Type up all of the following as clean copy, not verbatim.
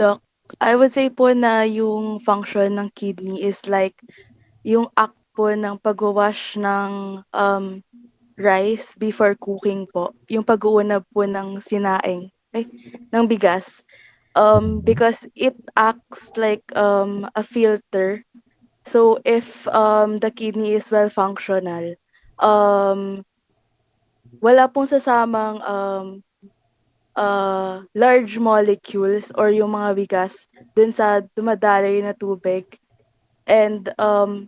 Doc, I would say po na yung function ng kidney is like yung act po ng pagwawash ng rice before cooking po. Yung pag-uunab po ng sinaing, ng bigas. Mhm. Because it acts like a filter. So if the kidney is well functional, um, wala pong sasamang large molecules or yung mga bigas dun sa dumadaloy na tubig. And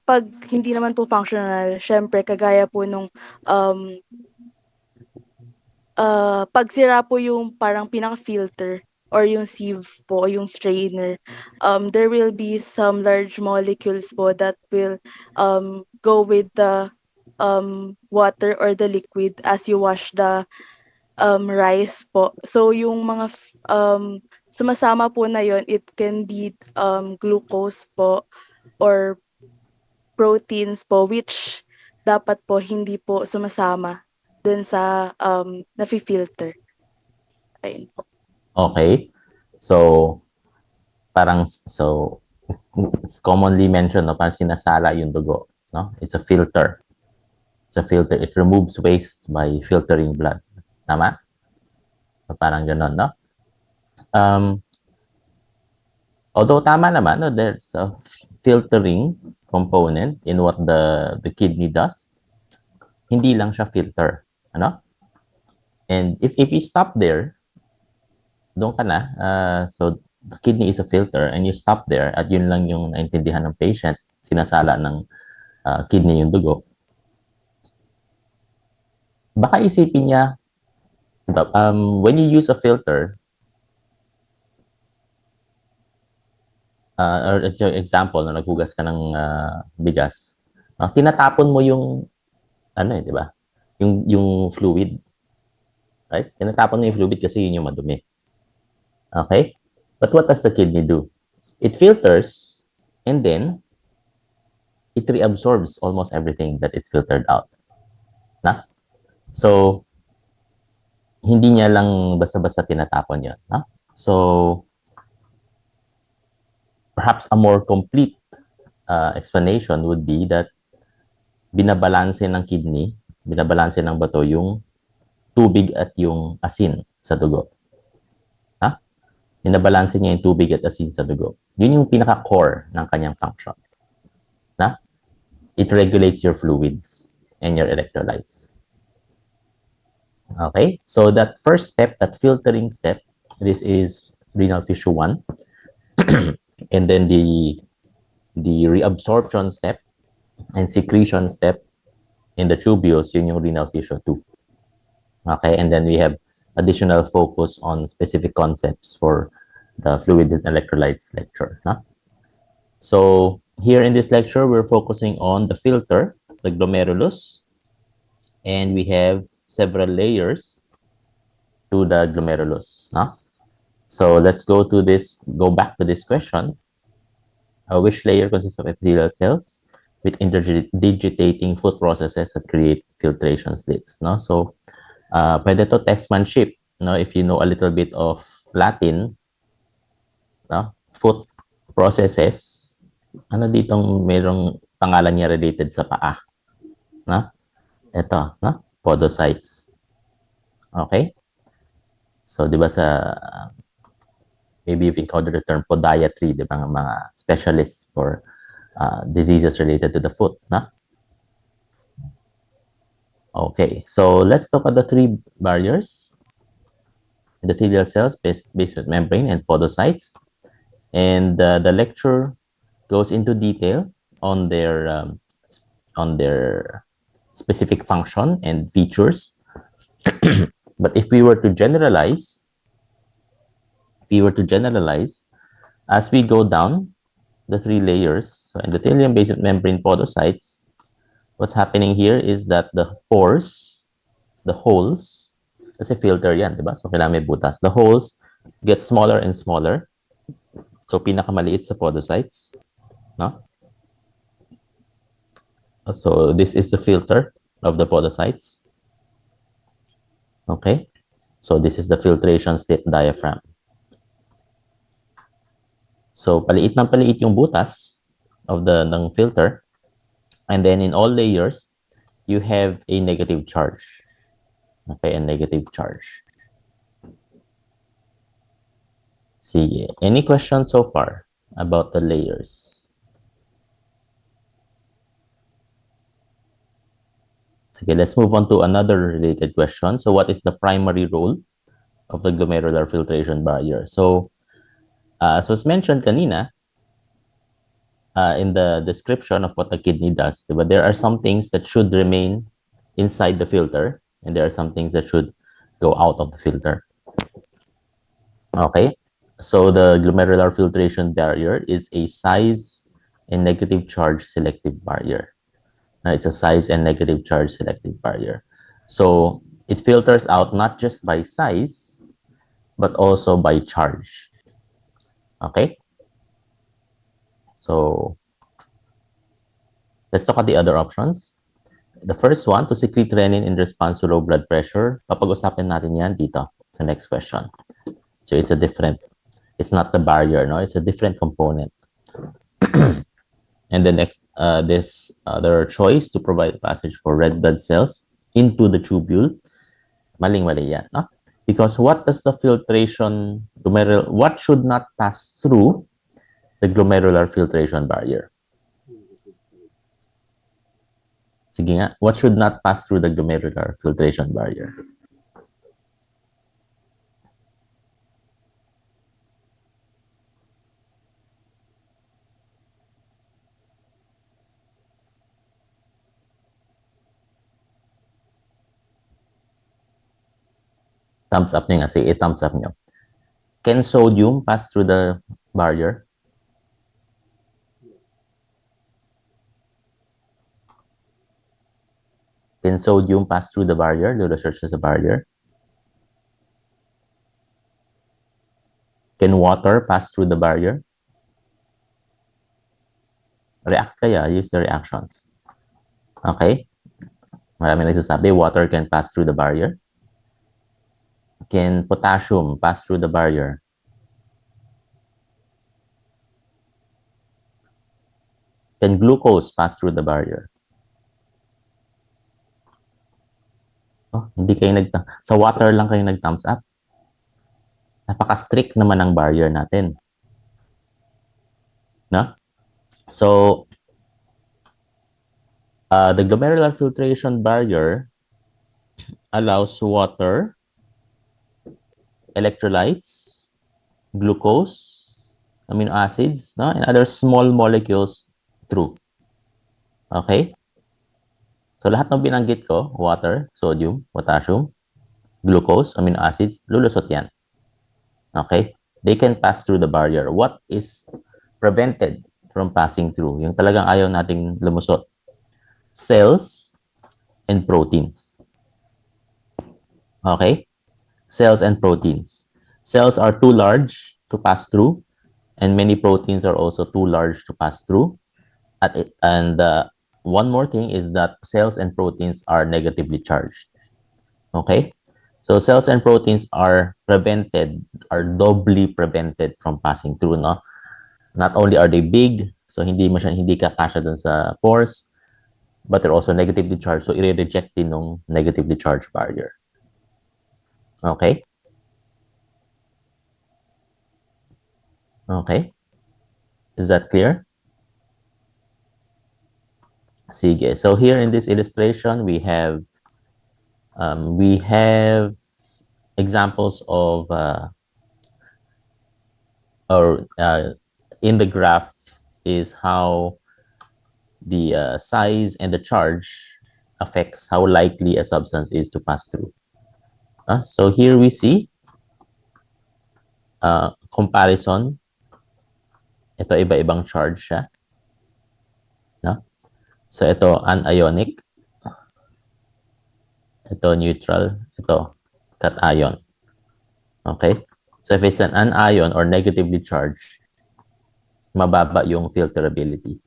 'pag hindi naman po functional, siyempre kagaya po nung um, 'pag sira po yung parang pinaka-filter or yung sieve po, yung strainer, there will be some large molecules po that will go with the water or the liquid as you wash the rice po. So yung mga sumasama po na yon, it can be glucose po or proteins po which dapat po hindi po sumasama dun sa nafi-filter, ayun po. Okay. So, so it's commonly mentioned, no, parang sinasala yung dugo, no? It's a filter. It's a filter. It removes waste by filtering blood. Tama? So, parang ganun, no? Um, Although tama naman, no, there's a filtering component in what the kidney does. Hindi lang siya filter, ano? And if you stop there, doon ka na. So the kidney is a filter and you stop there at yun lang yung naintindihan ng patient, sinasala ng kidney yung dugo. Baka isipin niya, diba, when you use a filter, or example, na naghugas ka ng bigas, tinatapon mo yung, ano eh, di ba? Yung fluid, right? Tinatapon mo yung fluid kasi yun yung madumi. Okay? But what does the kidney do? It filters and then it reabsorbs almost everything that it filtered out. Na? So, hindi niya lang basta-basta tinatapon yun. No? So, perhaps a more complete explanation would be that binabalanse ng kidney, binabalanse ng bato yung tubig at yung asin sa dugo. Ha? Binabalanse niya yung tubig at asin sa dugo. Yun yung pinaka-core ng kanyang function. Na? It regulates your fluids and your electrolytes. Okay? So that first step, that filtering step, this is renal tissue 1. And then the reabsorption step and secretion step in the tubules, yun yung renal tissue 2. Okay, and then we have additional focus on specific concepts for the fluids and electrolytes lecture. No? So here in this lecture, we're focusing on the filter, the glomerulus, and we have several layers to the glomerulus. No? So let's go back to this question. Which layer consists of epithelial cells with interdigitating food processes that create filtration slits? No? So, pwede to textmanship. No? If you know a little bit of Latin, no? Foot processes, ano ditong merong pangalan niya related sa paa? No? Ito, no? Podocytes. Okay? So, di ba sa, maybe you've encountered the term podiatry, di ba, mga specialists for diseases related to the foot, no? Okay, so let's talk about the three barriers: endothelial cells, basement membrane, and podocytes. And the lecture goes into detail on on their specific function and features. But if we were to generalize, as we go down the three layers, so endothelium, basement membrane, podocytes, what's happening here is that the pores, the holes, kasi filter yan, di ba? So, kailangan may butas. The holes get smaller and smaller. So, pinakamaliit sa podocytes. No? So, this is the filter of the podocytes. Okay? So, this is the filtration slit diaphragm. So, paliit ng paliit yung butas of ng filter. And then in all layers, you have a negative charge. Okay, a negative charge. Sige. Any questions so far about the layers? Sige, let's move on to another related question. So, what is the primary role of the glomerular filtration barrier? So, as was mentioned kanina, in the description of what the kidney does, but there are some things that should remain inside the filter, and there are some things that should go out of the filter. Okay, so the glomerular filtration barrier is a size and negative charge selective barrier. It's a size and negative charge selective barrier. So it filters out not just by size, but also by charge. Okay, so let's talk about the other options. The first one, to secrete renin in response to low blood pressure. Papag-usapin natin yan dito sa next question. So it's not the barrier, no? It's a different component. And the next, this other choice, to provide passage for red blood cells into the tubule. Maling-mali yan, no? Because what does the filtration what should not pass through the glomerular filtration barrier? Sige nga, what should not pass through the glomerular filtration barrier? Thumbs up nyo nga. Sige, thumbs up nyo. Can sodium pass through the barrier? Can sodium pass through the barrier? Do the search as a barrier. Can water pass through the barrier? React kaya. Use the reactions. Okay. Marami nagsasabi, water can pass through the barrier. Can potassium pass through the barrier? Can glucose pass through the barrier? Oh, hindi kayo sa water lang kayo nag-thumbs up. Napaka-strict naman ang barrier natin. No? So, the glomerular filtration barrier allows water, electrolytes, glucose, amino acids, no? And other small molecules through. Okay? So, lahat ng binanggit ko, water, sodium, potassium, glucose, amino acids, lulusot yan. Okay? They can pass through the barrier. What is prevented from passing through? Yung talagang ayaw nating lumusot. Cells and proteins. Okay? Cells and proteins. Cells are too large to pass through, and many proteins are also too large to pass through. And one more thing is that cells and proteins are negatively charged. Okay? So cells and proteins are doubly prevented from passing through, no? Not only are they big, so hindi ka kasya dun sa pores, but they're also negatively charged, so i-reject din ng negatively charged barrier. Okay? Okay? Is that clear? Sige. So here in this illustration, we have examples of or in the graph is how the size and the charge affects how likely a substance is to pass through. So here we see comparison. Ito, iba-ibang charge siya. No? So ito, anionic. Ito, neutral. Ito, cation. Okay? So if it's an anion or negatively charged, mababa yung filterability.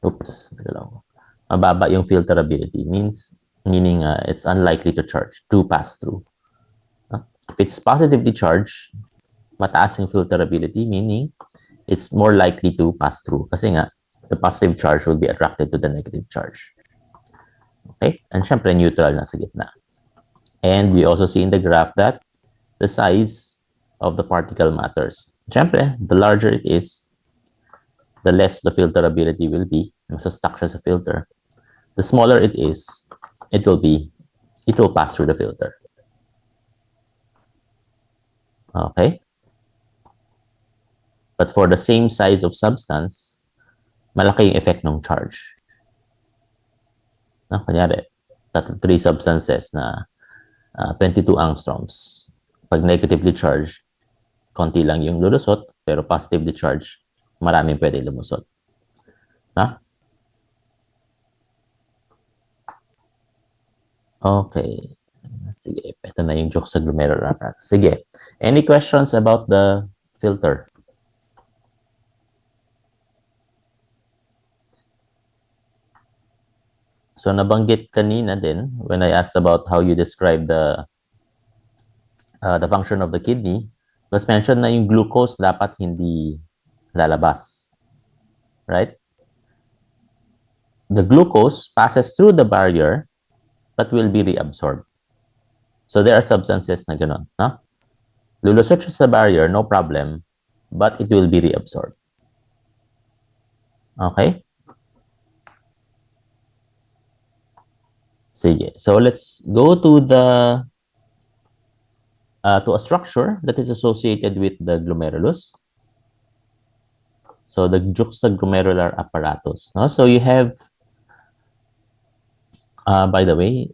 Oops. Mababa yung filterability. Meaning it's unlikely to pass through. If it's positively charged, mataas yung filterability, meaning it's more likely to pass through kasi nga, the positive charge will be attracted to the negative charge. Okay? And syempre, neutral na sa gitna. And we also see in the graph that the size of the particle matters. Syempre, the larger it is, the less the filterability will be. Masastuck siya sa filter. The smaller it is, it will pass through the filter. Okay? But for the same size of substance, malaki yung effect ng charge. Kunyari, three substances na 22 angstroms. Pag negatively charged, konti lang yung lulusot, pero positively charged, maraming pwede lumusot. Okay. Sige, ito na yung juxtaglomerular. Sige. Any questions about the filter? So, nabanggit kanina din when I asked about how you describe the function of the kidney, was mentioned na yung glucose dapat hindi lalabas. Right? The glucose passes through the barrier but will be reabsorbed. So, there are substances na ganun. No? Lulusot siya sa barrier, no problem, but it will be reabsorbed. Okay? Sige. So, let's go to to a structure that is associated with the glomerulus. So, the juxtaglomerular apparatus. No? So, you have, by the way,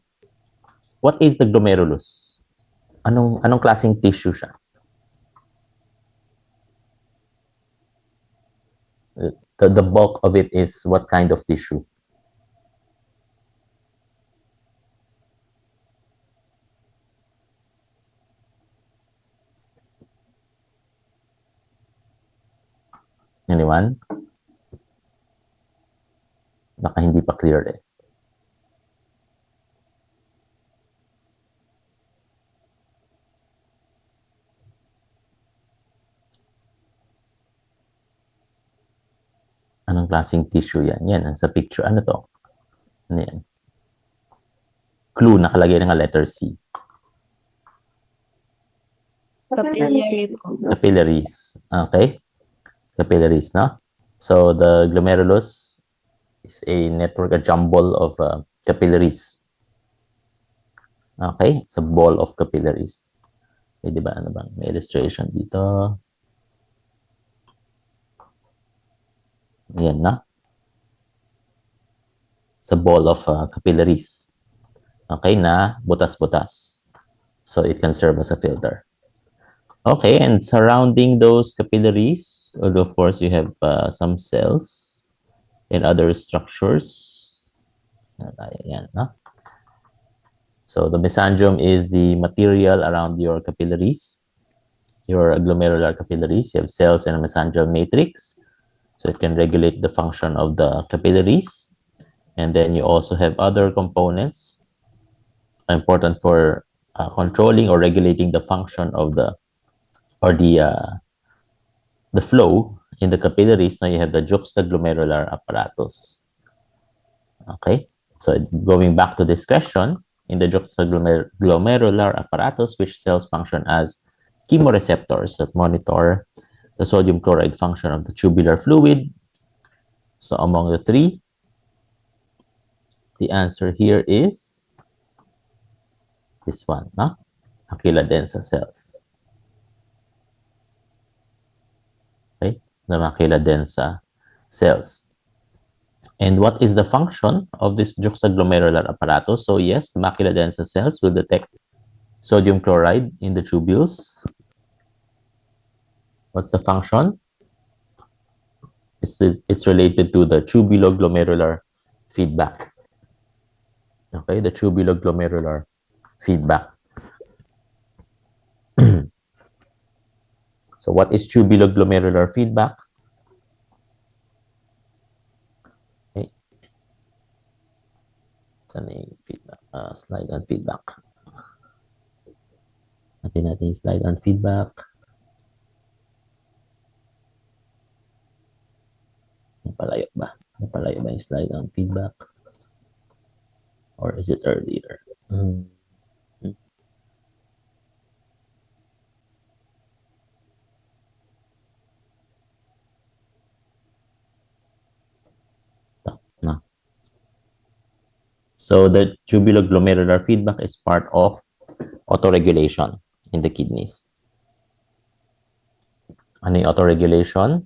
what is the glomerulus? Anong klaseng tissue siya? The bulk of it is what kind of tissue? Anyone? Baka hindi pa clear eh. Anong klaseng tissue yan? Yan, sa picture. Ano to? Ano yan? Clue, nakalagay na nga letter C. Capillary po. Capillaries. Okay? Capillaries, no? So, the glomerulus is a network, a jumble of capillaries. Okay? It's a ball of capillaries. Okay, di ba? Ano bang? May illustration dito. Yan na. It's a ball of capillaries. Okay, na butas-butas. So, it can serve as a filter. Okay, and surrounding those capillaries, of course, you have some cells and other structures. Yan, no? So, the mesangium is the material around your capillaries, your glomerular capillaries. You have cells and a mesangial matrix. So, it can regulate the function of the capillaries. And then you also have other components important for controlling or regulating the function of the flow in the capillaries. Now you have the juxtaglomerular apparatus. Okay, so going back to this question, in the juxtaglomerular apparatus, which cells function as chemoreceptors that monitor the sodium chloride function of the tubular fluid. So among the three, the answer here is this one, no? Macula densa cells. Okay, the macula densa cells. And what is the function of this juxtaglomerular apparatus? So yes, the macula densa cells will detect sodium chloride in the tubules. What's the function? It's related to the tubuloglomerular feedback. Okay, the tubuloglomerular feedback. So what is tubuloglomerular feedback? Okay. Saan yung feedback? Slide on feedback. Natin slide on feedback. Napalayo ba? Napalayo ba yung slide on feedback? Or is it earlier? Hmm. No. So the tubuloglomerular feedback is part of autoregulation in the kidneys. Ano yung autoregulation?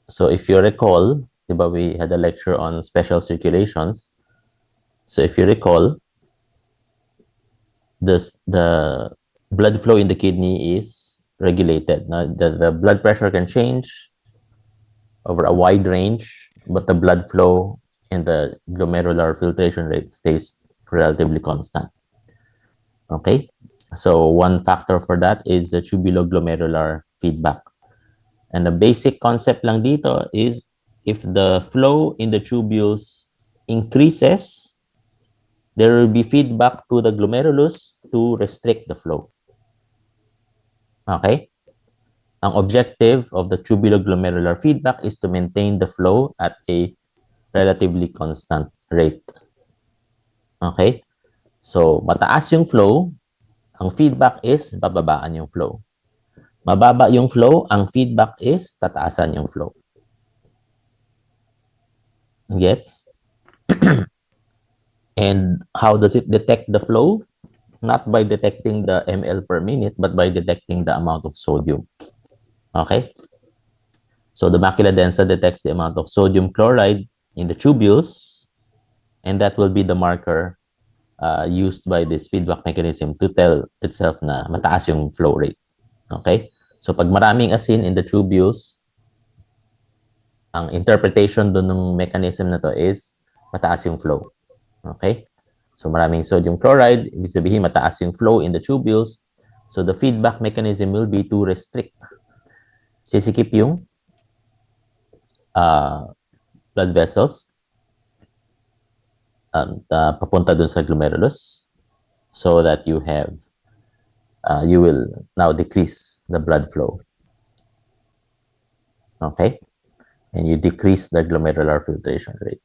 So if you recall, diba we had a lecture on special circulations. So if you recall, the blood flow in the kidney is regulated. Now, the blood pressure can change over a wide range, but the blood flow and the glomerular filtration rate stays relatively constant. Okay, so one factor for that is the tubuloglomerular feedback. And the basic concept lang dito is if the flow in the tubules increases, there will be feedback to the glomerulus to restrict the flow. Okay? Ang objective of the tubuloglomerular feedback is to maintain the flow at a relatively constant rate. Okay? So, mataas yung flow, ang feedback is bababaan yung flow. Mababa yung flow, ang feedback is tataasan yung flow. Gets? And how does it detect the flow? Not by detecting the ml per minute, but by detecting the amount of sodium. Okay? So the macula densa detects the amount of sodium chloride in the tubules, and that will be the marker used by this feedback mechanism to tell itself na mataas yung flow rate. Okay? So pag maraming asin in the tubules, ang interpretation doon ng mechanism na to is mataas yung flow. Okay? So maraming sodium chloride, ibig sabihin mataas yung flow in the tubules. So the feedback mechanism will be to restrict. Sisikip yung blood vessels papunta dun sa glomerulus so that you will now decrease the blood flow. Okay? And you decrease the glomerular filtration rate.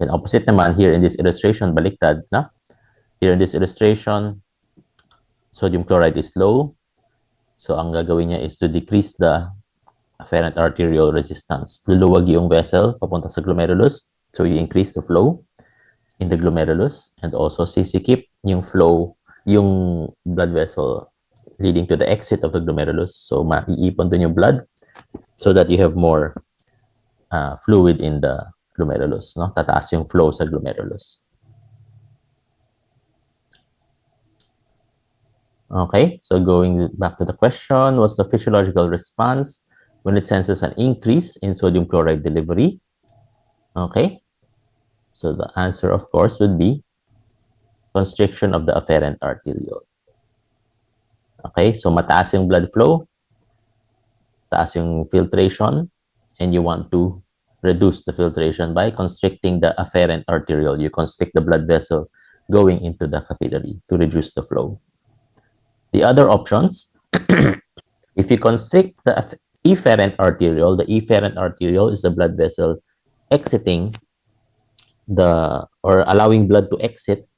Then opposite naman, here in this illustration, baliktad na. Here in this illustration, sodium chloride is low. So ang gagawin niya is to decrease the afferent arterial resistance. Luluwag yung vessel papunta sa glomerulus. So you increase the flow in the glomerulus and also sisikip yung flow, yung blood vessel leading to the exit of the glomerulus. So maiipon dun yung blood so that you have more fluid in the glomerulus. No? Tataas yung flow sa glomerulus. Okay, so going back to the question, what's the physiological response when it senses an increase in sodium chloride delivery? Okay, so the answer, of course, would be constriction of the afferent arteriole. Okay, so mataas yung blood flow, taas yung filtration, and you want to reduce the filtration by constricting the afferent arteriole. You constrict the blood vessel going into the capillary to reduce the flow. The other options, if you constrict the efferent arteriole, the efferent arteriole is the blood vessel exiting or allowing blood to exit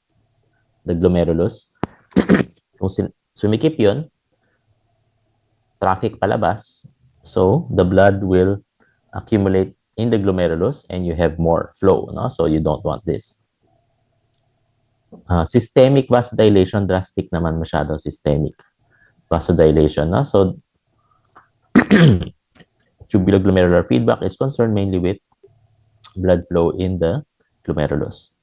the glomerulus. Kung sumikip yun, traffic palabas, so the blood will accumulate in the glomerulus and you have more flow, no? So you don't want this. Systemic vasodilation, drastic naman masyado systemic vasodilation, no? So tubuloglomerular feedback is concerned mainly with blood flow in the glomerulus.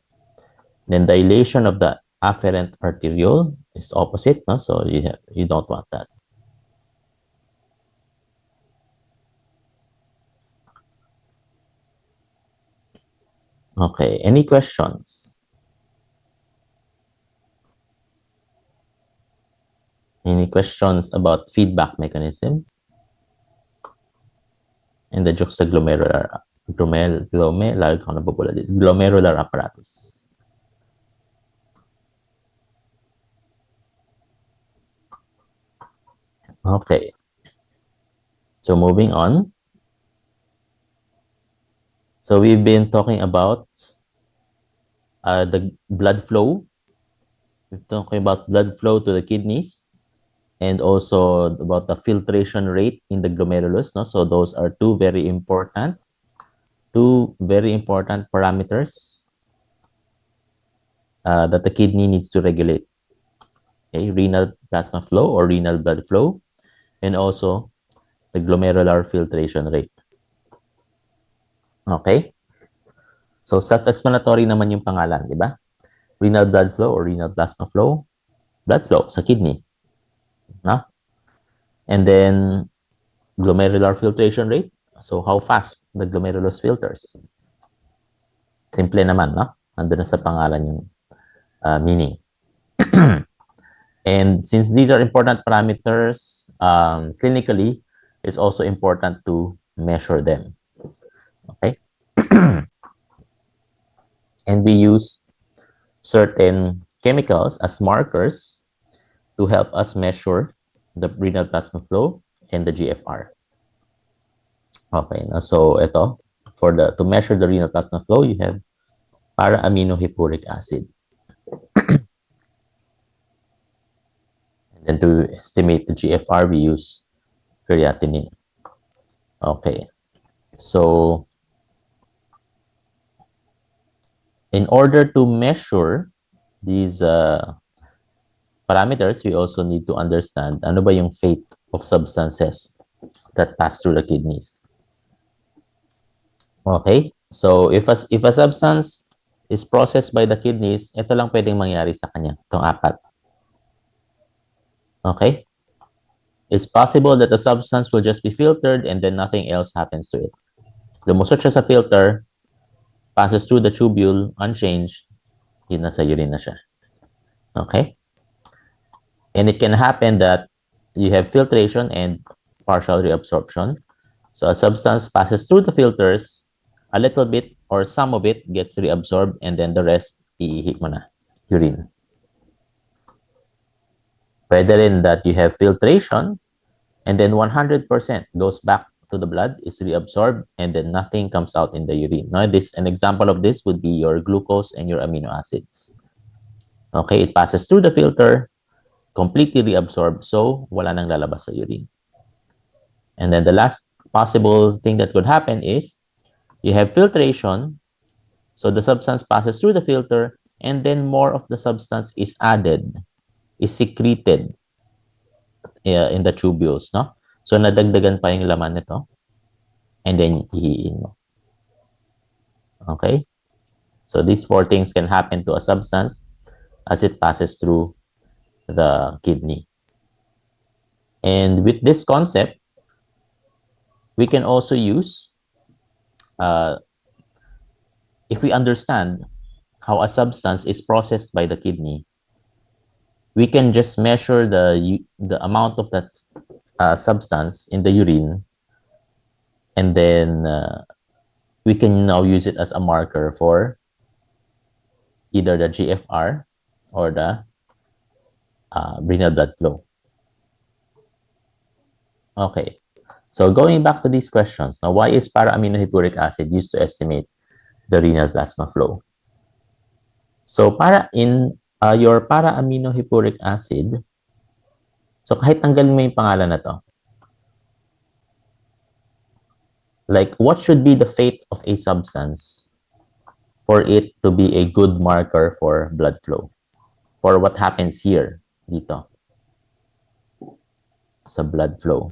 Then dilation of the afferent arteriole is opposite, no? So you don't want that. Okay, any questions? Any questions about feedback mechanism and the glomerular apparatus? Okay, so moving on. So we've been talking about the blood flow. We're talking about blood flow to the kidneys and also about the filtration rate in the glomerulus. No? So those are two very important parameters that the kidney needs to regulate. Okay? Renal plasma flow or renal blood flow, and also the glomerular filtration rate. Okay? So self-explanatory naman yung pangalan, di ba? Renal blood flow or renal plasma flow, blood flow sa kidney. No? And then glomerular filtration rate. So how fast the glomerulus filters. Simple naman, no? Nandun na sa pangalan yung meaning. And since these are important parameters, clinically, it's also important to measure them. Okay? And we use certain chemicals as markers to help us measure the renal plasma flow and the GFR. Okay, so ito, to measure the renal plasma flow, you have para-aminohippuric acid. And then to estimate the GFR, we use creatinine. Okay, so in order to measure these parameters, we also need to understand ano ba yung fate of substances that pass through the kidneys. Okay? So if a substance is processed by the kidneys, ito lang pwedeng mangyari sa kanya, itong apat. Okay? It's possible that the substance will just be filtered and then nothing else happens to it. Lumusot siya sa filter, passes through the tubule unchanged, yun nasa urine na siya. Okay? And it can happen that you have filtration and partial reabsorption. So a substance passes through the filters, a little bit or some of it gets reabsorbed, and then the rest, iihi mo na, urine. Pwede rin that you have filtration, and then 100% goes back to the blood, is reabsorbed, and then nothing comes out in the urine. Now, an example of this would be your glucose and your amino acids. Okay, it passes through the filter, completely reabsorbed, so wala nang lalabas sa urine. And then the last possible thing that could happen is you have filtration, so the substance passes through the filter, and then more of the substance is added, is secreted in the tubules, no? So nadagdagan pa yung laman nito, and then ihiin mo. Okay? So these four things can happen to a substance as it passes through the kidney. And with this concept, we can also use, if we understand how a substance is processed by the kidney, we can just measure the amount of that substance in the urine, and then we can now use it as a marker for either the GFR or the renal blood flow. Okay, so going back to these questions, now why is para-aminohippuric acid used to estimate the renal plasma flow? So your para-aminohippuric acid, so kahit tanggalin mo yung pangalan na to, like what should be the fate of a substance for it to be a good marker for blood flow? For what happens here, dito, sa blood flow.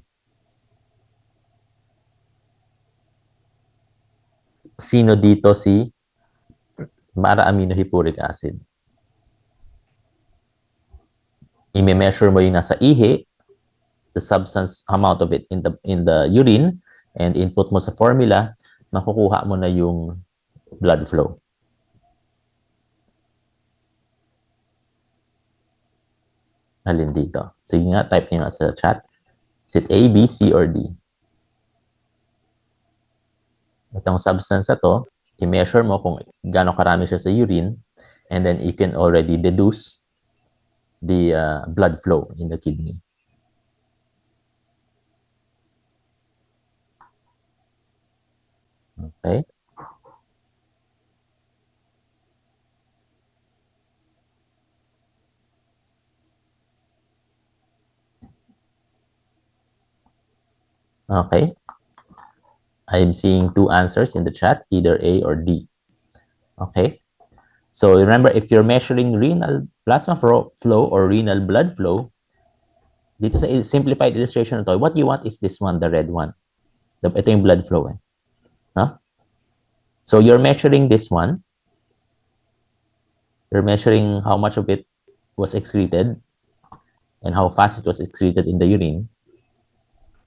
Sino dito si para-aminohippuric acid? I-measure mo yung nasa ihi, the substance amount of it in the urine, and input mo sa formula, makukuha mo na yung blood flow. Alin dito? Sige nga, type nyo nga sa chat. Is it A, B, C, or D? Itong substance na to, i-measure mo kung gaano karami siya sa urine, and then you can already deduce the blood flow in the kidney. Okay? Okay. I'm seeing two answers in the chat, either A or D. Okay. So remember, if you're measuring renal plasma flow or renal blood flow, dito sa simplified illustration na to, what you want is this one, the red one. Ito yung blood flow. Huh? So you're measuring this one. You're measuring how much of it was excreted and how fast it was excreted in the urine.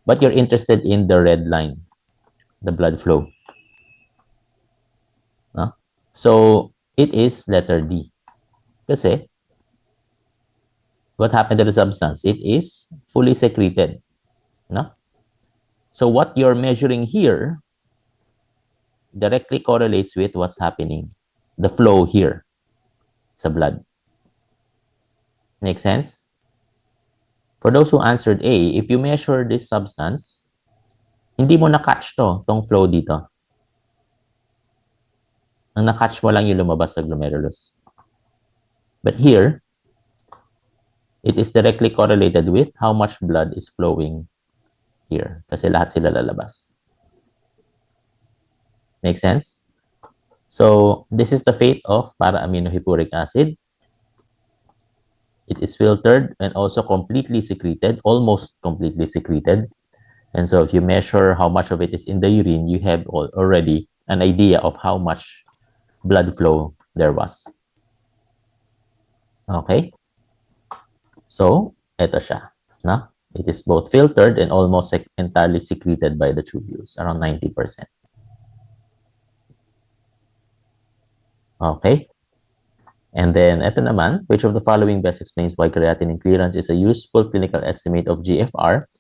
But you're interested in the red line, the blood flow. Huh? So it is letter D. Kasi what happened to the substance? It is fully secreted. No? So what you're measuring here directly correlates with what's happening, the flow here sa blood. Make sense? For those who answered A, if you measure this substance, hindi mo na-catch tong flow dito. Ang na-catch mo lang yung lumabas sa glomerulus. But here, it is directly correlated with how much blood is flowing here. Kasi lahat sila lalabas. Make sense? So, this is the fate of para-aminohippuric acid. It is filtered and also completely secreted, almost completely secreted. And so if you measure how much of it is in the urine, you have already an idea of how much blood flow there was. Okay? So, ito siya. No? It is both filtered and almost entirely secreted by the tubules, around 90%. Okay? And then, ito naman, which of the following best explains why creatinine clearance is a useful clinical estimate of GFR?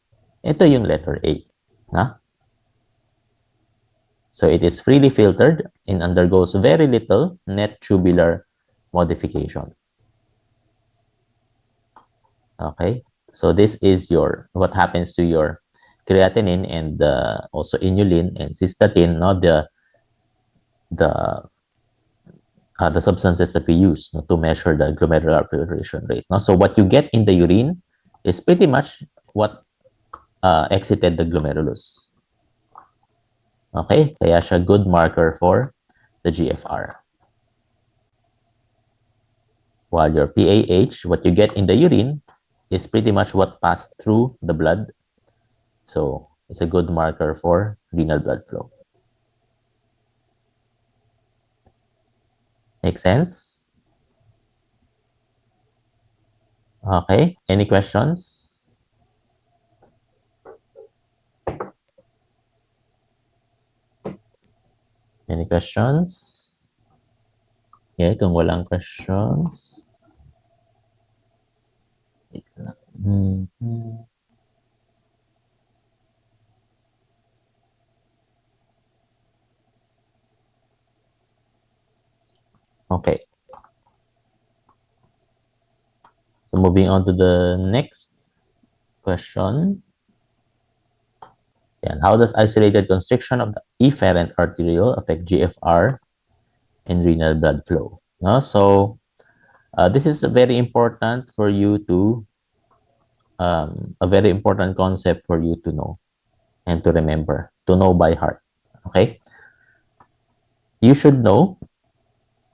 Ito yung letter A. Na? So, it is freely filtered and undergoes very little net tubular modification. Okay? So, this is what happens to your creatinine and also inulin and cystatin, no? The substances that we use, no, to measure the glomerular filtration rate. No? So what you get in the urine is pretty much what exited the glomerulus. Okay? Kaya siya good marker for the GFR. While your PAH, what you get in the urine is pretty much what passed through the blood. So it's a good marker for renal blood flow. Make sense? Okay. Any questions? Any questions? Yeah, kung walang questions. Wait lang. Okay. So moving on to the next question. Yeah, how does isolated constriction of the efferent arteriole affect GFR and renal blood flow? No? So this is very important for you to, a very important concept for you to know and to remember, to know by heart. Okay? You should know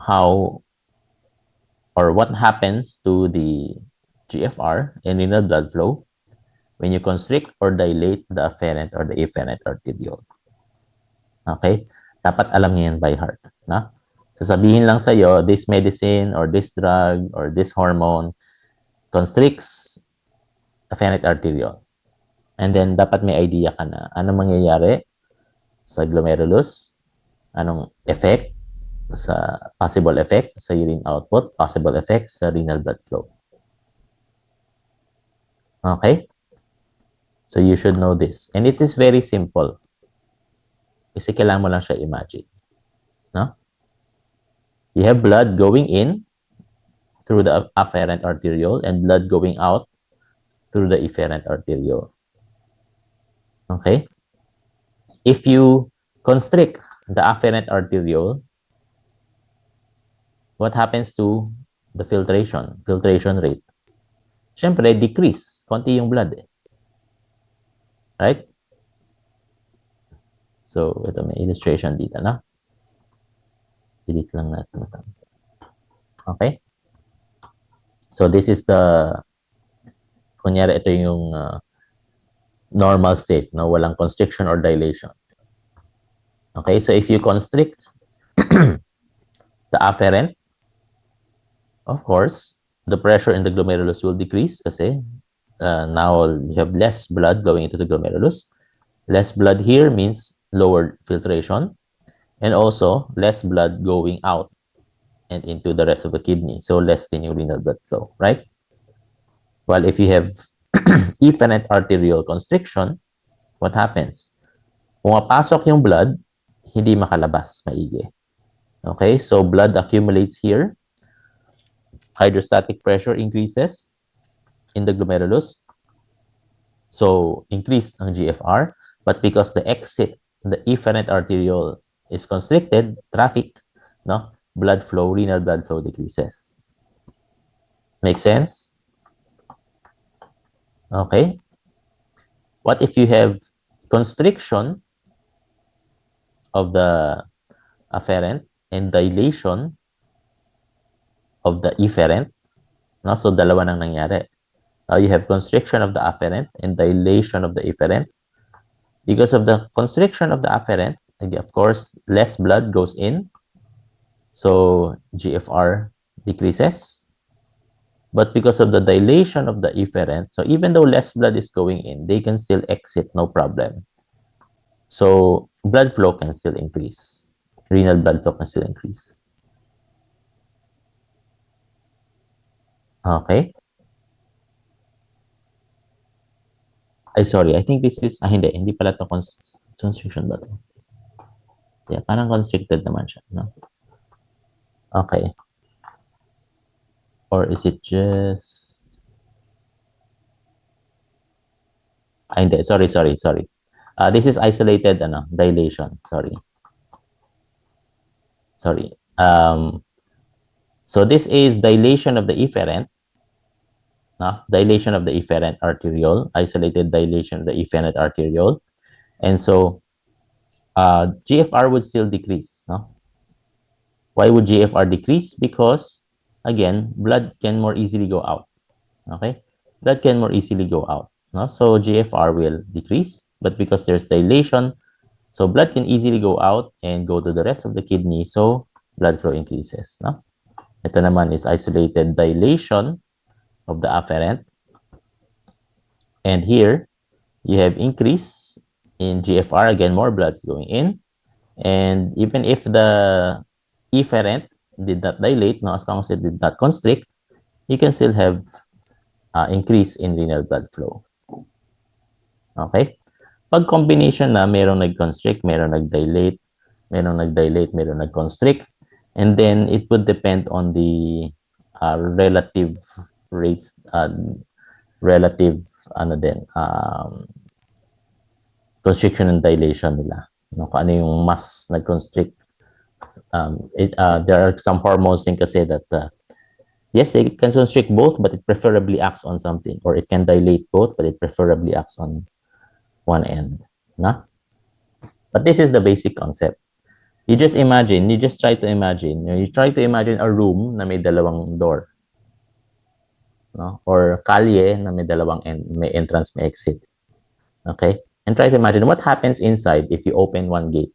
how or what happens to the GFR and renal blood flow when you constrict or dilate the afferent or the efferent arteriole. Okay? Dapat alam niyo yan by heart. Na? Sasabihin lang sa'yo, this medicine or this drug or this hormone constricts afferent arteriole. And then, dapat may idea ka na anong mangyayari sa glomerulus, anong effect sa possible effect sa urine output, possible effect sa renal blood flow. Okay? So, you should know this. And it is very simple. Kasi kailangan mo lang siya imagine. No? You have blood going in through the afferent arteriole and blood going out through the efferent arteriole. Okay? If you constrict the afferent arteriole, what happens to the filtration rate? Siyempre, decrease. Konti yung blood. Right? So, ito may illustration dito, no? Delete lang natin ito. Okay? So, this is kunyari, ito yung normal state, no? Walang constriction or dilation. Okay? So, if you constrict the afferent, of course, the pressure in the glomerulus will decrease kasi now you have less blood going into the glomerulus. Less blood here means lower filtration and also less blood going out and into the rest of the kidney. So less than renal blood flow, right? While if you have efferent arterial constriction, what happens? Pumapasok yung blood, hindi makalabas maigi. Okay, so blood accumulates here. Hydrostatic pressure increases in the glomerulus. So, increased ang GFR. But because the exit, the efferent arteriole is constricted, traffic, no, blood flow, renal blood flow decreases. Make sense? Okay. What if you have constriction of the afferent and dilation of the efferent? No? So, dalawa nang nangyari. Now, you have constriction of the afferent and dilation of the efferent. Because of the constriction of the afferent, of course, less blood goes in. So, GFR decreases. But because of the dilation of the efferent, so even though less blood is going in, they can still exit, no problem. So, blood flow can still increase. Renal blood flow can still increase. Okay? Ay, sorry. I think this is, hindi. Hindi pala to constriction ba to? Yeah, parang constricted naman siya, no? Okay. Or is it just... Ay, hindi. Sorry. This is isolated, dilation. Sorry. So this is dilation of the efferent, no? Dilation of the efferent arteriole, isolated dilation of the efferent arteriole. And so GFR would still decrease, no? Why would GFR decrease? Because, again, blood can more easily go out, okay? Blood can more easily go out, no? So GFR will decrease, but because there's dilation, so blood can easily go out and go to the rest of the kidney, so blood flow increases, no? Ito naman is isolated dilation of the afferent. And here, you have increase in GFR. Again, more blood is going in. And even if the efferent did not dilate, no, as long as it did not constrict, you can still have increase in renal blood flow. Okay? Pag combination na merong nag-constrict, merong nag-dilate, merong nag-constrict, and then it would depend on the relative rates, relative constriction and dilation nila. No, kung ano yung mas nag-constrict. There are some hormones din kasi that yes, they can constrict both, but it preferably acts on something, or it can dilate both, but it preferably acts on one end. No? But this is the basic concept. You just try to imagine, you try to imagine a room na may dalawang door. No? Or kalye na may dalawang may entrance, may exit. Okay? And try to imagine what happens inside if you open one gate.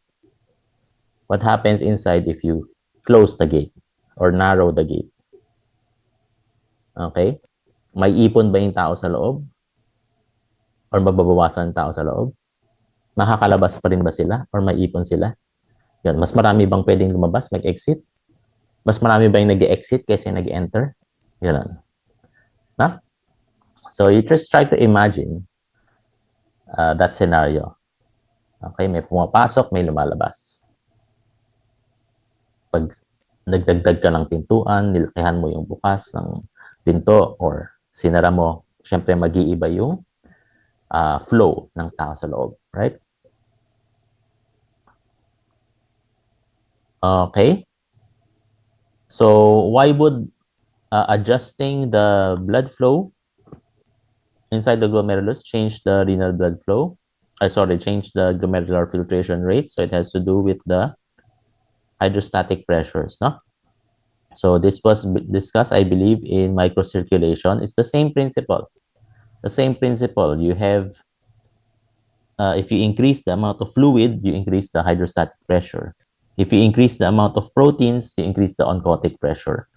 What happens inside if you close the gate or narrow the gate. Okay? May ipon ba yung tao sa loob? Or mababawasan ang tao sa loob? Makakalabas pa rin ba sila? Or may ipon sila? Yun. Mas marami bang pwedeng lumabas, mag-exit? Mas marami ba yung nag-exit kaysa yung nag-enter? Yun. Na? So, you just try to imagine that scenario. Okay? May pumapasok, may lumalabas. Pag nagdagdag ka ng pintuan, nilakihan mo yung bukas ng pinto or sinara mo, syempre mag-iiba yung flow ng tao sa loob. Right? Okay? So, why would adjusting the blood flow inside the glomerulus change the renal blood flow? change the glomerular filtration rate. So it has to do with the hydrostatic pressures, no? So this was discussed, I believe, in microcirculation. It's the same principle. The same principle. You have, if you increase the amount of fluid, you increase the hydrostatic pressure. If you increase the amount of proteins, you increase the oncotic pressure.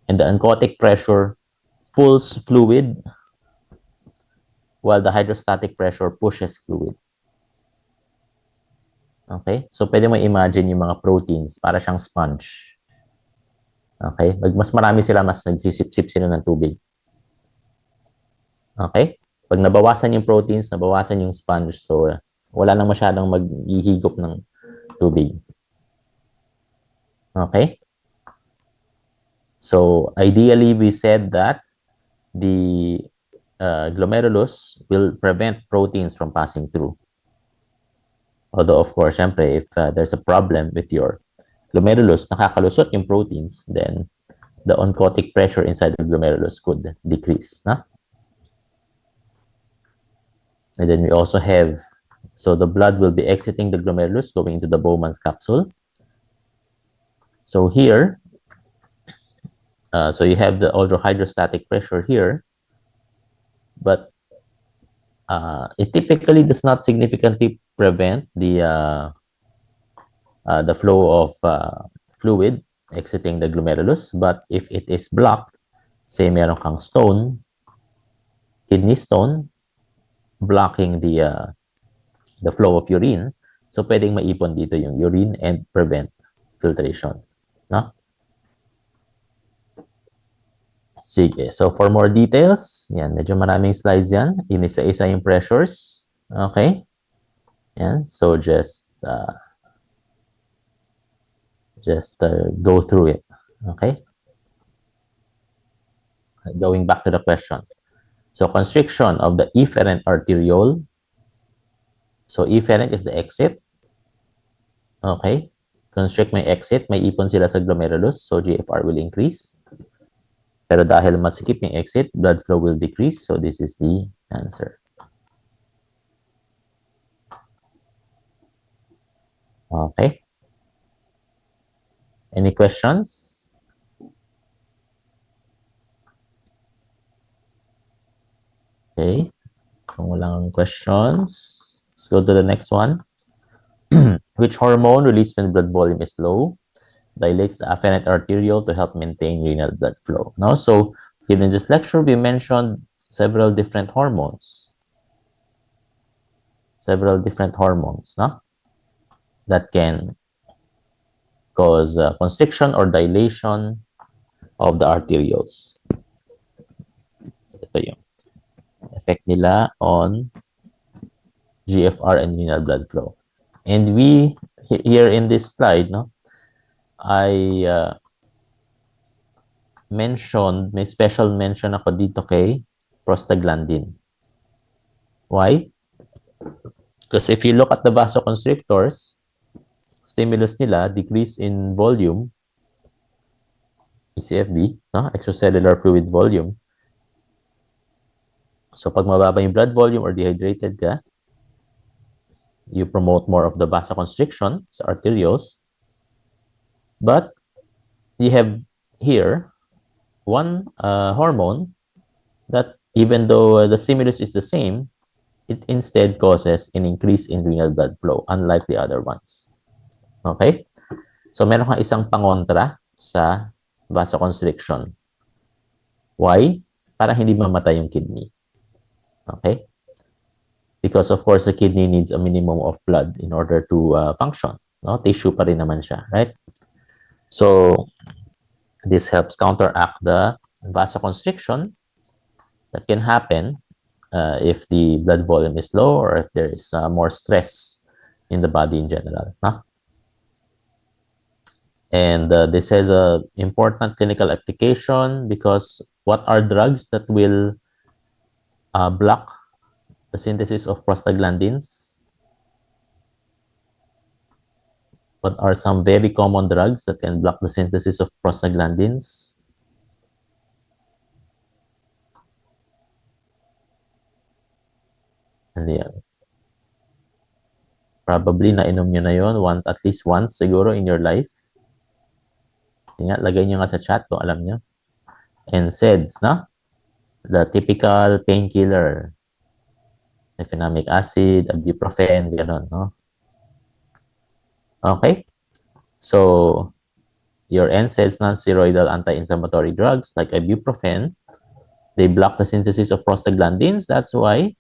And the oncotic pressure pulls fluid while the hydrostatic pressure pushes fluid. Okay? So, pwede mo imagine yung mga proteins para siyang sponge. Okay? Mas marami sila, mas nagsisip-sip sila ng tubig. Okay? Pag nabawasan yung proteins, nabawasan yung sponge, so wala nang masyadong maghihigop ng tubig. Okay? So, ideally, we said that the glomerulus will prevent proteins from passing through. Although, of course, syempre, if there's a problem with your glomerulus, nakakalusot yung proteins, then the oncotic pressure inside the glomerulus could decrease. No? And then we also have, so the blood will be exiting the glomerulus, going into the Bowman's capsule. So here, so you have the hydrostatic pressure here, but it typically does not significantly prevent the flow of fluid exiting the glomerulus. But if it is blocked, say meron kang stone, kidney stone, blocking the flow of urine, so pwedeng maipon dito yung urine and prevent filtration. No? Sige. So, for more details, yan, medyo maraming slides yan. Inisa-isa yung pressures. Okay? Yan. So, just go through it. Okay? Going back to the question. So, constriction of the efferent arteriole. So, efferent is the exit. Okay? Constrict may exit, may ipon sila sa glomerulus. So, GFR will increase. Pero dahil masikip yung exit, blood flow will decrease. So, this is the answer. Okay? Any questions? Okay. Kung walang questions, let's go to the next one. Which hormone released when blood volume is low dilates the afferent arteriole to help maintain renal blood flow? No? So, given this lecture, we mentioned several different hormones. No? That can cause constriction or dilation of the arterioles. Ito yung effect nila on GFR and renal blood flow. And we, here in this slide, no, I mentioned, may special mention ako dito kay prostaglandin. Why? Because if you look at the vasoconstrictors, stimulus nila, decrease in volume, ECFV, no? Extracellular fluid volume. So, pag mababa yung blood volume or dehydrated ka, you promote more of the vasoconstriction sa arterioles. But, you have here one hormone that even though the stimulus is the same, it instead causes an increase in renal blood flow, unlike the other ones. Okay? So, meron kang isang pangontra sa vasoconstriction. Why? Para hindi mamatay yung kidney. Okay? Because of course, the kidney needs a minimum of blood in order to function. No? Tissue pa rin naman siya, right? So, this helps counteract the vasoconstriction that can happen if the blood volume is low or if there is more stress in the body in general. No? And this has a important clinical application because what are drugs that will block the synthesis of prostaglandins? What are some very common drugs that can block the synthesis of prostaglandins? Ano yan? Probably nainom nyo na yon once, at least once siguro in your life. Sige nga, lagay nyo nga sa chat kung alam nyo. NSAIDs, no? The typical painkiller. Mefenamic acid, ibuprofen, gano'n, no? Okay? So, your NSAIDs, non-steroidal anti-inflammatory drugs like ibuprofen, they block the synthesis of prostaglandins. That's why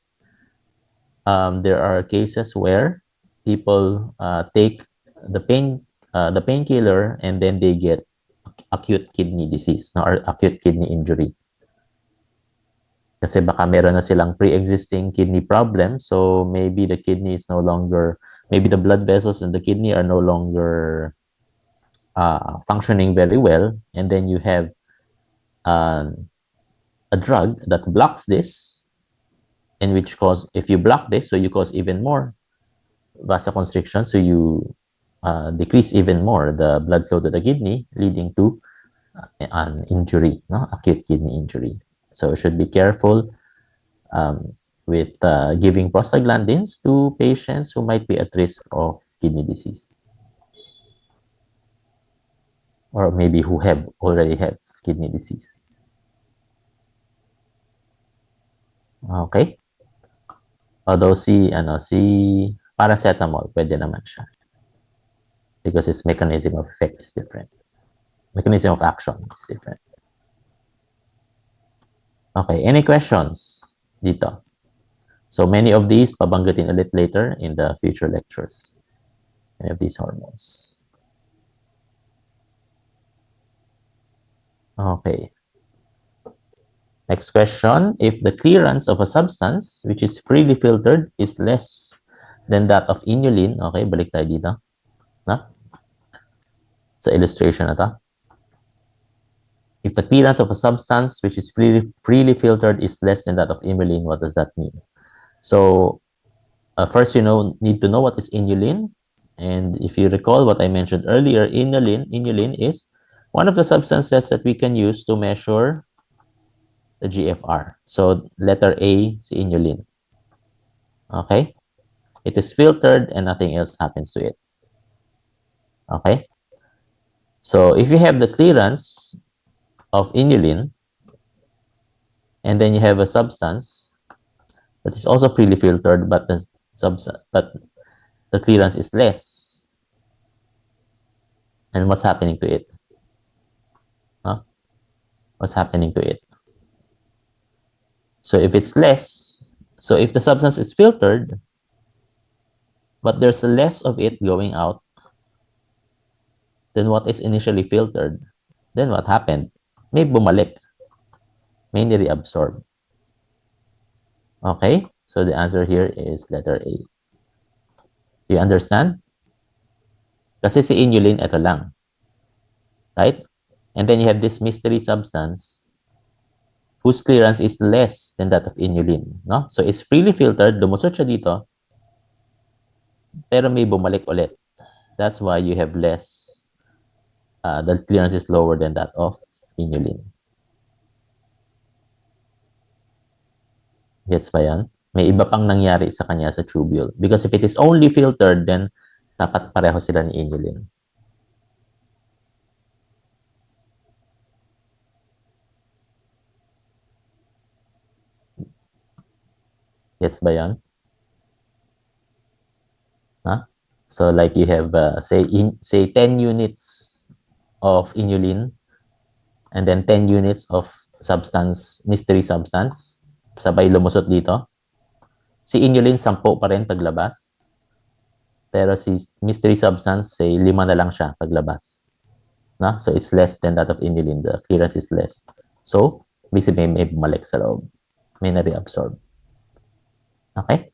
there are cases where people take the painkiller and then they get acute kidney disease, no, or acute kidney injury. Kasi baka meron na silang pre-existing kidney problem, so maybe the kidney is no longer, maybe the blood vessels in the kidney are no longer functioning very well, and then you have uh, a drug that blocks this, in which cause, if you block this, so you cause even more vasoconstriction, so you decrease even more the blood flow to the kidney, leading to an injury, no, acute kidney injury. So you should be careful with giving prostaglandins to patients who might be at risk of kidney disease, or maybe who have already have kidney disease. Okay? Although si paracetamol, pwede naman siya. Because its mechanism of effect is different. Mechanism of action is different. Okay, any questions dito? So many of these, pabanggitin ulit later in the future lectures. Many of these hormones. Okay. Next question. If the clearance of a substance which is freely filtered is less than that of inulin, okay, balik tayo dito. Na? Sa illustration na to. If the clearance of a substance which is freely filtered is less than that of inulin, what does that mean? So, first need to know what is inulin. And if you recall what I mentioned earlier, inulin is one of the substances that we can use to measure the GFR. So, letter A, si inulin. Okay? It is filtered and nothing else happens to it. Okay? So, if you have the clearance of inulin, and then you have a substance that is also freely filtered, but the clearance is less. And what's happening to it? Huh? What's happening to it? So if it's less, so if the substance is filtered, but there's less of it going out than what is initially filtered, then what happened? May bumalik, may reabsorb. Okay? So the answer here is letter A. Do you understand? Kasi si inulin, ito lang. Right? And then you have this mystery substance whose clearance is less than that of inulin. No? So it's freely filtered, lumusot siya dito, pero may bumalik ulit. That's why you have less, the clearance is lower than that of inulin. Gets ba yan? May iba pang nangyari sa kanya sa tubule. Because if it is only filtered, then dapat pareho sila ni inulin. Gets ba yan? Huh? So like you have, say 10 units of inulin, and then 10 units of substance, mystery substance, sabay lumusot dito. Si inulin, 10 pa rin paglabas. Pero si mystery substance, say 5 na lang siya paglabas. No? So it's less than that of inulin. The clearance is less. So, basically may bumalik sa loob. May na-reabsorb. Okay?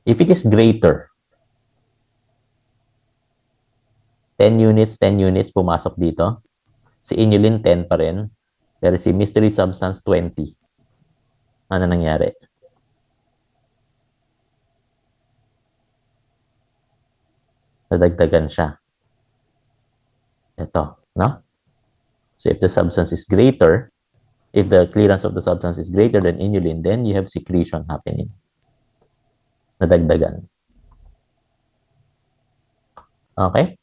If it is greater, 10 units pumasok dito. Si inulin, 10 pa rin. Pero si mystery substance, 20. Ano nangyari? Nadagdagan siya. Ito, no? So if the substance is greater, if the clearance of the substance is greater than inulin, then you have secretion happening. nadagdagan. Okay?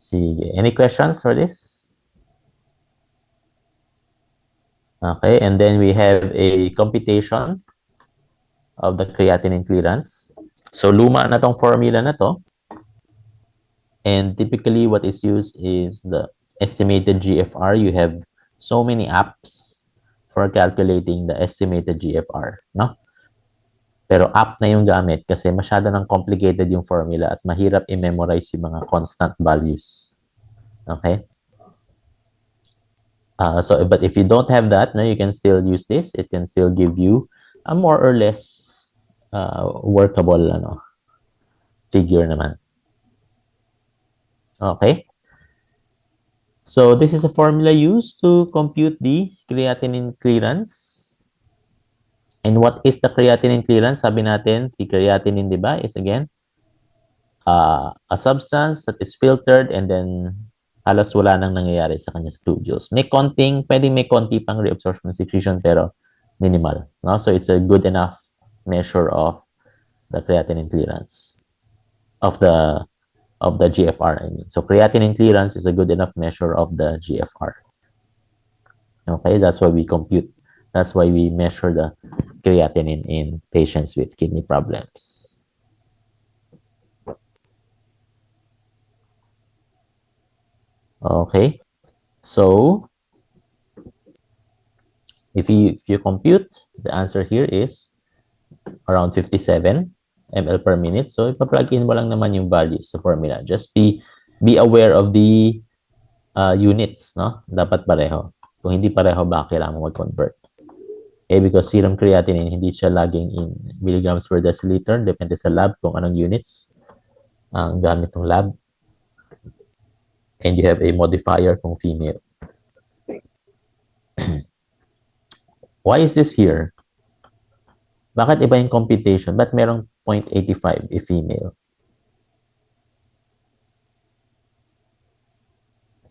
Sige. Any questions for this? Okay, and then we have a computation of the creatinine clearance. So, luma na tong formula na to. And typically, what is used is the estimated GFR. You have so many apps for calculating the estimated GFR, no? Pero app na yung gamit kasi masyado ng complicated yung formula at mahirap i-memorize yung mga constant values. Okay? But if you don't have that, no, you can still use this. It can still give you a more or less workable figure naman. Okay? So this is a formula used to compute the creatinine clearance. And what is the creatinine clearance? Sabi natin, si creatinine, di ba, is again, a substance that is filtered and then halos wala nang nangyayari sa kanya sa tubules. Pwedeng may konti pang reabsorption secretion pero minimal. No? So it's a good enough measure of the creatinine clearance of the GFR. I mean, so creatinine clearance is a good enough measure of the GFR. Okay, that's why we compute. That's why we measure the creatinine in patients with kidney problems. Okay, so if you compute, the answer here is around 57 ml per minute. So ipa-plug in mo lang naman yung values sa formula. Just be aware of the units, no? Dapat pareho. Kung hindi pareho, baka kailangan mo mag-convert. Okay, because serum creatinine, hindi siya laging in milligrams per deciliter. Depende sa lab kung anong units ang gamit ng lab. And you have a modifier kung female. Why is this here? Bakit iba yung computation? Ba't merong 0.85 if female?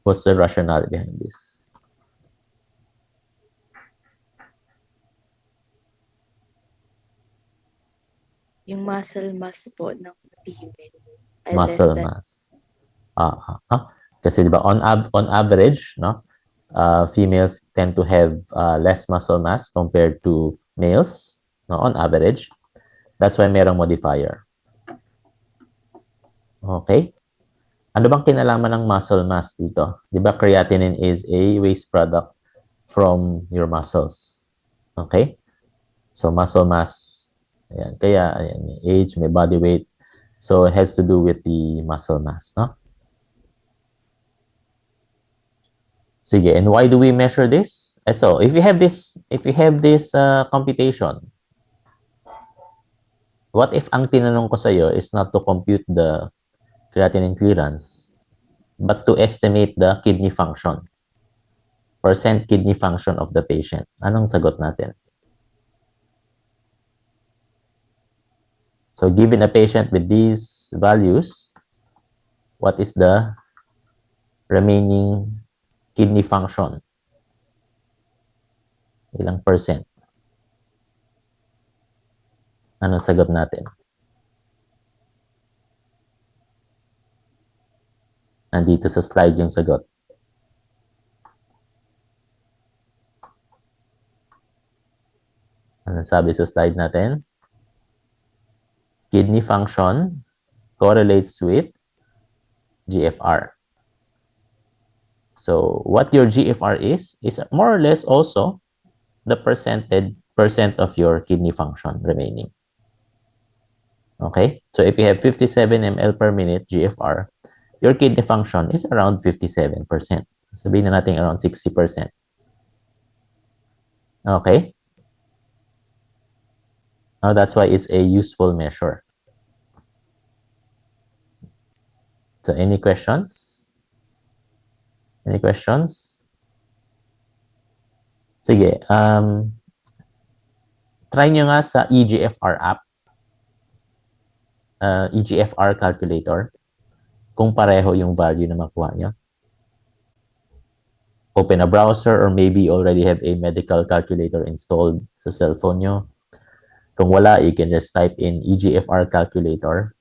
What's the rationale behind this? Yung muscle mass po ng female ay less Muscle than mass. Kasi diba on average, no, females tend to have less muscle mass compared to males, no, on average. That's why merong modifier. Okay? Ano bang kinalaman ng muscle mass dito? Di ba creatinine is a waste product from your muscles. Okay? So muscle mass, ayan, kaya ayan, may age, may body weight. So it has to do with the muscle mass, no? Sige, and why do we measure this? So if you have this computation, what if ang tinanong ko sa iyo is not to compute the creatinine clearance, but to estimate the kidney function, percent kidney function of the patient? Anong sagot natin? So given a patient with these values, what is the remaining kidney function? Ilang percent? Anong sagot natin? Nandito sa slide yung sagot. Ano sabi sa slide natin? Kidney function correlates with GFR. So what your GFR is more or less also the percent of your kidney function remaining. Okay? So if you have 57 ml per minute GFR, your kidney function is around 57%. Sabihin na natin around 60%. Okay? Now that's why it's a useful measure. So any questions? Any questions? Sige, try nyo nga sa EGFR app, EGFR calculator, kung pareho yung value na makuha nyo. open a browser or maybe you already have a medical calculator installed sa cellphone nyo. Kung wala, you can just type in EGFR calculator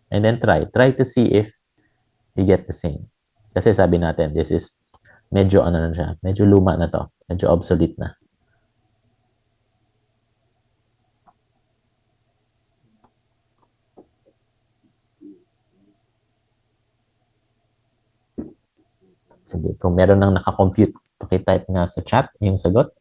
and then try to see if you get the same. Kasi sabi natin, this is medyo ano na siya, medyo luma na to, medyo obsolete na. Sige, kung meron nang nakakompute, pakitype nga sa chat yung sagot.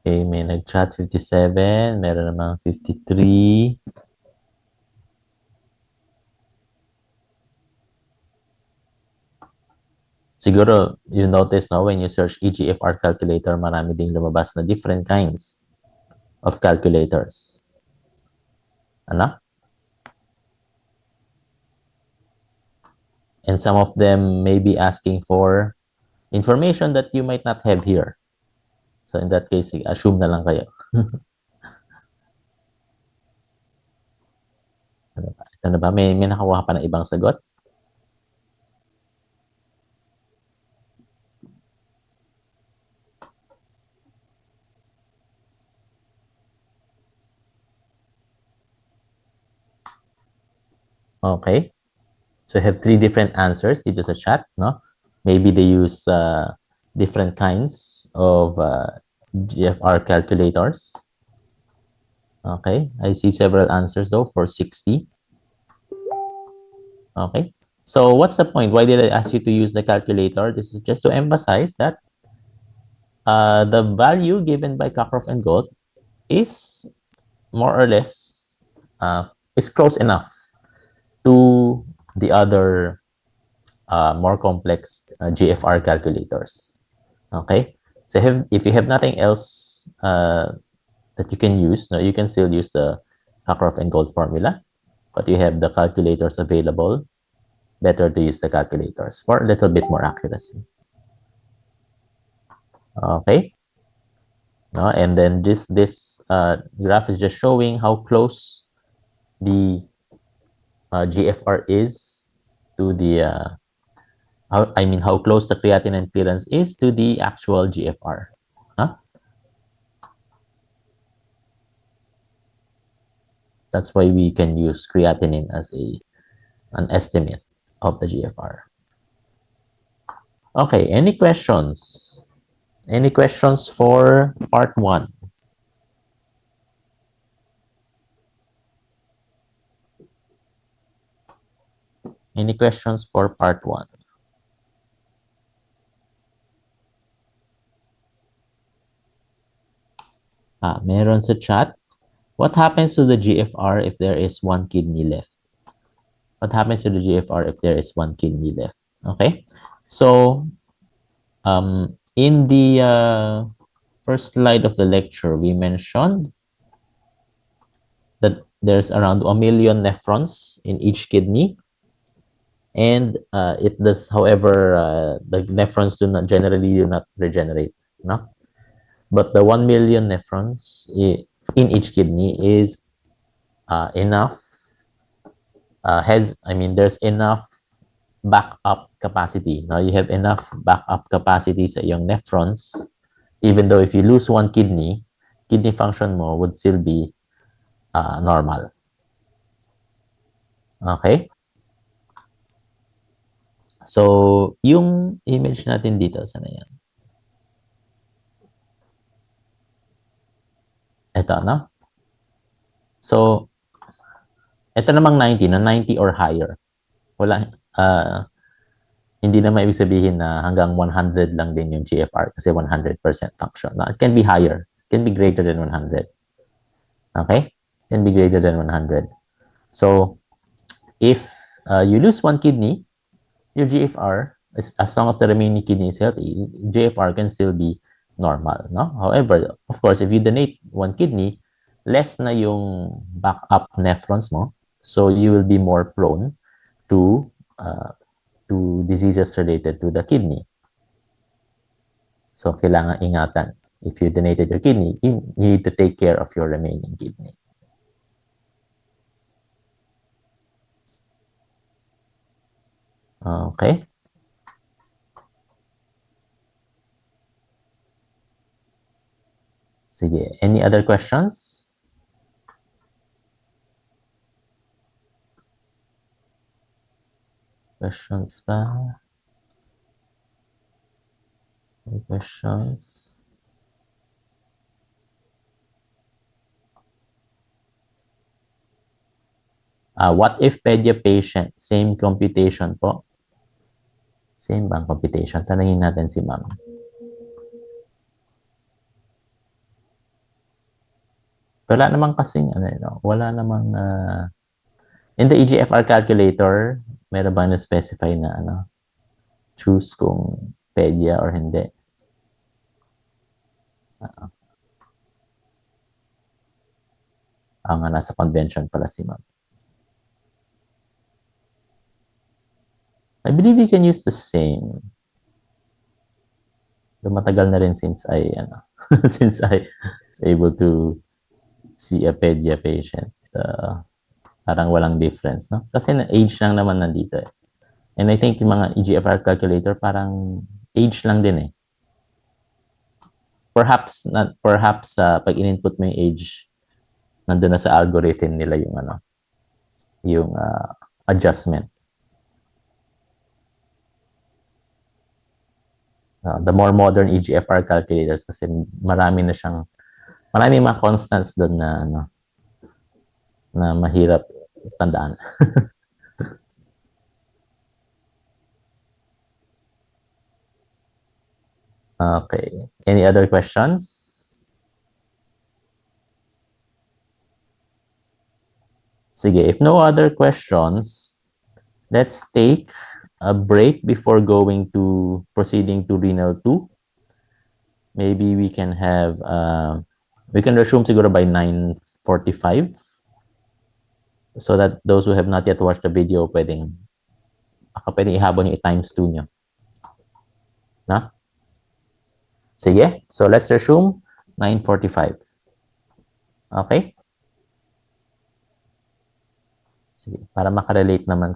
Okay, may nag-chat 57, meron namang 53. Siguro, you notice no, when you search EGFR calculator, marami ding lumabas na different kinds of calculators. Ano? And some of them may be asking for information that you might not have here. So in that case, assume na lang kayo. Ano ba? Ito na ba? May nakakuha pa ng ibang sagot? Okay. So you have three different answers dito sa chat, no? Maybe they use different kinds of GFR calculators. Okay, I see several answers though for 60. Okay, so what's the point? Why did I ask you to use the calculator? This is just to emphasize that the value given by Cockcroft and Gold is more or less is close enough to the other more complex GFR calculators. Okay, so if you have nothing else that you can use, no, you can still use the Cockcroft and Gold formula, but you have the calculators available. Better to use the calculators for a little bit more accuracy. Okay, no, and then this graph is just showing how close the GFR is to the how close the creatinine clearance is to the actual GFR. Huh? That's why we can use creatinine as an estimate of the GFR. Okay, any questions? Any questions for part 1? Any questions for part 1? Meron sa chat. What happens to the GFR if there is one kidney left? What happens to the GFR if there is one kidney left? Okay, so in the first slide of the lecture, we mentioned that there's around 1 million nephrons in each kidney, and it does, however, the nephrons generally do not regenerate, no? But the 1 million nephrons in each kidney is enough. There's enough backup capacity. Now you have enough backup capacity sa iyong nephrons. Even though if you lose one kidney function mo would still be normal. Okay? So, yung image natin dito, sana yan? Ito, no? So, ito namang 90, na 90 or higher. Wala, hindi naman ibig sabihin na hanggang 100 lang din yung GFR kasi 100% function. Now, it can be higher. It can be greater than 100. Okay? It can be greater than 100. So, if you lose one kidney, your GFR, as long as the remaining kidney is healthy, GFR can still be normal. No? However, of course, if you donate one kidney, less na yung backup nephrons mo. So, you will be more prone to diseases related to the kidney. So, kailangan ingatan. If you donated your kidney, you need to take care of your remaining kidney. Okay. Sige. Any other questions? Questions pa? Any questions? What if pedia patient? Same computation po? Same bang computation? Tanungin natin si ma'am. Wala namang kasing, wala namang, in the EGFR calculator, meron ba na-specify na, choose kung pedia or hindi? Nga, nasa convention pala si ma'am. I believe you can use the same. So, matagal na rin since I, since I was able to see a pedia patient. Parang walang difference, no? Kasi age lang naman nandito eh. And I think yung mga EGFR calculator parang age lang din eh. Perhaps pag in-input mo yung age, nandun na sa algorithm nila yung yung adjustment. The more modern EGFR calculators kasi marami mga constants doon na mahirap tandaan. Okay. Any other questions? Sige, if no other questions, let's take a break before proceeding to renal 2. Maybe we can resume siguro by 9:45 so that those who have not yet watched the video pwedeng ihabon yung times 2 nyo. Na? Sige, so let's resume 9:45. Okay? Sige, para makarelate naman